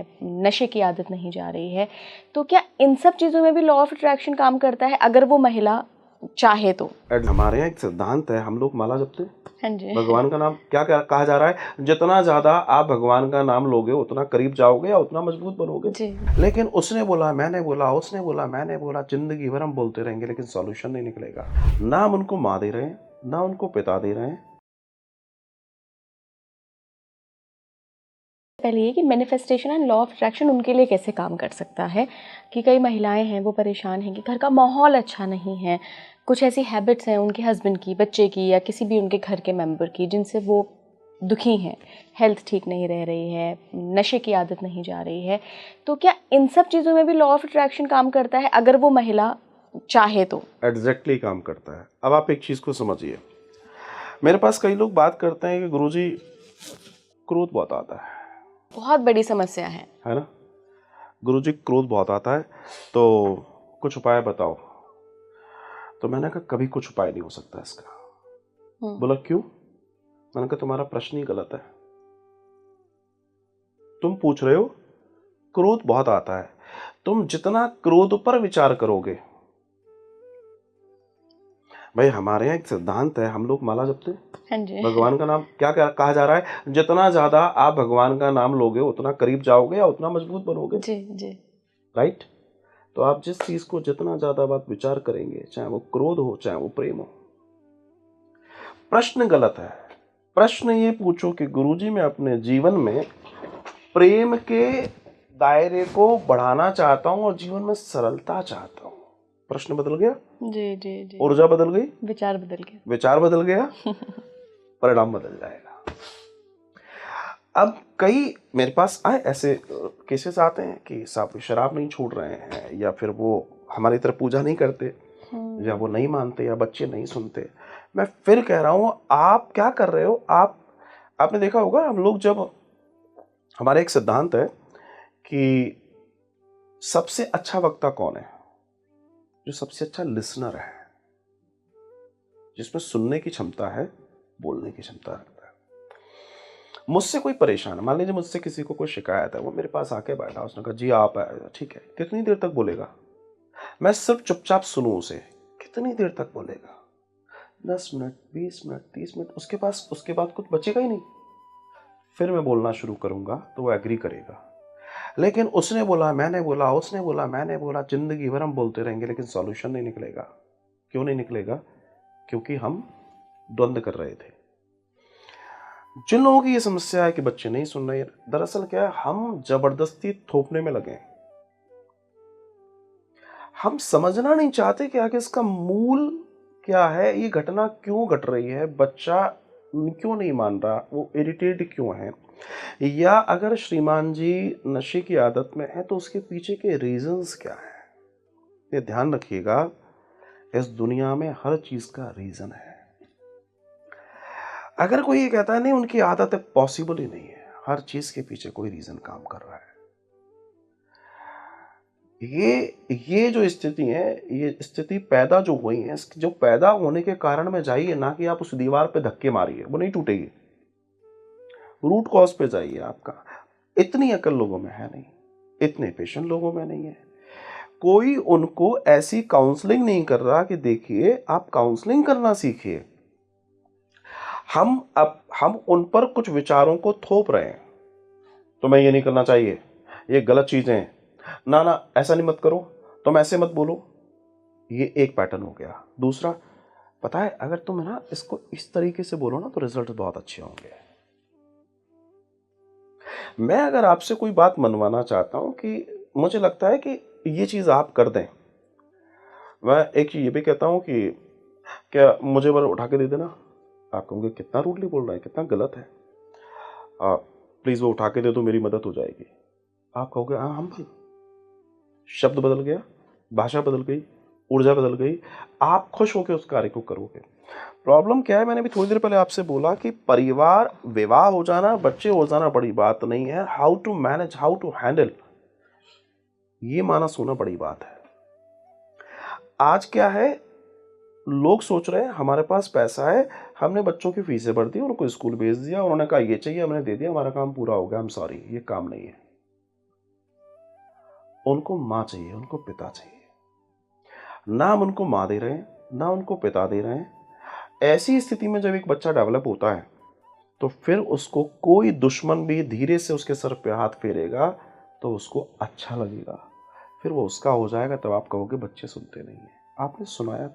है, नशे की आदत नहीं जा रही है, तो क्या इन सब चीज़ों में भी लॉ ऑफ अट्रैक्शन काम करता है अगर वो महिला चाहे तो? हमारे यहाँ एक सिद्धांत है, हम लोग माला जपते हैं। हाँ जी। भगवान का नाम क्या कहा जा रहा है, जितना ज्यादा आप भगवान का नाम लोगे उतना करीब जाओगे या उतना मजबूत बनोगे जी। लेकिन उसने बोला, मैंने बोला, उसने बोला, मैंने बोला, जिंदगी भर हम बोलते रहेंगे लेकिन सॉल्यूशन नहीं निकलेगा। ना हम उनको माँ दे रहे हैं, ना उनको पिता दे रहे हैं। पहले ये कि manifestation and law of attraction उनके लिए कैसे काम कर सकता है कि कई महिलाएं हैं वो परेशान हैं कि घर का माहौल अच्छा नहीं है, कुछ ऐसी हैबिट्स हैं उनके हस्बैंड की, बच्चे की या किसी भी उनके घर के मेंबर की जिनसे वो दुखी हैं, हेल्थ ठीक नहीं रह रही है, नशे की आदत नहीं जा रही है, तो क्या इन सब चीज़ों में भी लॉ ऑफ अट्रैक्शन काम करता है अगर वो महिला चाहे तो? एग्जैक्टली काम करता है। अब आप एक चीज को समझिए, मेरे पास कई लोग बात करते हैं कि गुरुजी क्रोध बहुत आता है। बहुत बड़ी समस्या है ना? गुरुजी क्रोध बहुत आता है, तो कुछ उपाय बताओ। तो मैंने कहा कभी कुछ उपाय नहीं हो सकता इसका। बोला क्यों? मैंने कहा तुम्हारा प्रश्न ही गलत है। तुम पूछ रहे हो क्रोध बहुत आता है, तुम जितना क्रोध पर विचार करोगे, भाई हमारे यहाँ एक सिद्धांत है, हम लोग माला जपते हैं। हाँ जी। भगवान का नाम क्या कहा जा रहा है, जितना ज्यादा आप भगवान का नाम लोगे उतना करीब जाओगे या उतना मजबूत बनोगे। जी जी। राइट? तो आप जिस चीज को जितना ज्यादा बात विचार करेंगे, चाहे वो क्रोध हो चाहे वो प्रेम हो। प्रश्न गलत है। प्रश्न ये पूछो कि गुरुजी मैं अपने जीवन में प्रेम के दायरे को बढ़ाना चाहता हूं और जीवन में सरलता चाहता हूं। प्रश्न बदल गया। जी जी जी। ऊर्जा बदल गई, विचार बदल गया। विचार बदल गया, परिणाम बदल जाएगा। अब कई मेरे पास ऐसे केसेस आते हैं कि साहब शराब नहीं छोड़ रहे हैं, या फिर वो हमारी तरह पूजा नहीं करते, या वो नहीं मानते, या बच्चे नहीं सुनते। मैं फिर कह रहा हूं आप क्या कर रहे हो। आपने देखा होगा, हम लोग जब, हमारा एक सिद्धांत है कि सबसे अच्छा वक्ता कौन है? जो सबसे अच्छा लिसनर है, जिसमें सुनने की क्षमता है, बोलने की क्षमता रखता है। मुझसे कोई परेशान है, मान लीजिए मुझसे किसी को कोई शिकायत है, वो मेरे पास आके बैठा, उसने कहा जी आप ठीक है, कितनी देर तक बोलेगा? मैं सिर्फ चुपचाप सुनूं उसे, कितनी देर तक बोलेगा? 10 मिनट, 20 मिनट, 30 मिनट, उसके बाद कुछ बचेगा ही नहीं। फिर मैं बोलना शुरू करूंगा तो वो एग्री करेगा। लेकिन उसने बोला, मैंने बोला, उसने बोला, मैंने बोला, जिंदगी भर हम बोलते रहेंगे लेकिन सॉल्यूशन नहीं निकलेगा। क्यों नहीं निकलेगा? क्योंकि हम द्वंद्व कर रहे थे। जिन लोगों की ये समस्या है कि बच्चे नहीं सुन रहे, दरअसल क्या है, हम जबरदस्ती थोपने में लगे। हम समझना नहीं चाहते कि आगे इसका मूल क्या है, ये घटना क्यों घट रही है, बच्चा क्यों नहीं मान रहा, वो इरिटेट क्यों है, या अगर श्रीमान जी नशे की आदत में है तो उसके पीछे के रीजंस क्या है। ये ध्यान रखिएगा, इस दुनिया में हर चीज का रीजन है। अगर कोई ये कहता है नहीं उनकी आदत है, पॉसिबल ही नहीं है। हर चीज के पीछे कोई रीजन काम कर रहा है। ये जो स्थिति है, ये स्थिति पैदा जो हुई है, जो पैदा होने के कारण में जाइए, ना कि आप उस दीवार पे धक्के मारिए, वो नहीं टूटेगी। रूट कॉज पे जाइए आपका। इतनी अकल लोगों में है नहीं, इतने पेशेंट लोगों में नहीं है। कोई उनको ऐसी काउंसलिंग नहीं कर रहा कि देखिए आप काउंसलिंग करना सीखिए। हम उन पर कुछ विचारों को थोप रहे हैं। तुम्हें ये नहीं करना चाहिए, ये गलत चीजें हैं, ना ना ऐसा नहीं मत करो, तुम ऐसे मत बोलो। ये एक पैटर्न हो गया। दूसरा, पता है अगर तुम ना इसको इस तरीके से बोलो ना तो रिजल्ट बहुत अच्छे होंगे। मैं अगर आपसे कोई बात मनवाना चाहता हूं कि मुझे लगता है कि ये चीज आप कर दें, मैं एक चीज ये भी कहता हूं कि क्या मुझे बार उठा के दे देना। आप कहोगे कितना रूडली बोल रहा है, कितना गलत है, प्लीज वो उठा के दे दो, मेरी मदद हो जाएगी। आप कहोगे हाँ हम भी। शब्द बदल गया, भाषा बदल गई, ऊर्जा बदल गई, आप खुश होकर उस कार्य को करोगे। प्रॉब्लम क्या है, मैंने भी थोड़ी देर पहले आपसे बोला कि परिवार, विवाह हो जाना, बच्चे हो जाना बड़ी बात नहीं है। How to manage, how to handle, ये मानस होना बड़ी बात है। आज क्या है, लोग सोच रहे हैं हमारे पास पैसा है, हमने बच्चों की फीसें भर दी, उनको स्कूल भेज दिया, उन्होंने कहा ये चाहिए, हमने दे दिया, हमारा काम पूरा हो गया। हम सॉरी, ये काम नहीं है। उनको माँ चाहिए, उनको पिता चाहिए। ना हम उनको माँ दे रहे हैं, ना उनको पिता दे रहे हैं। ऐसी स्थिति में जब एक बच्चा डेवलप होता है तो फिर उसको कोई दुश्मन भी धीरे से उसके सर पे हाथ फेरेगा तो उसको अच्छा लगेगा, फिर वो उसका हो जाएगा। तब आप कहोगे बच्चे सुनते नहीं हैं। आपने सुनाया कब?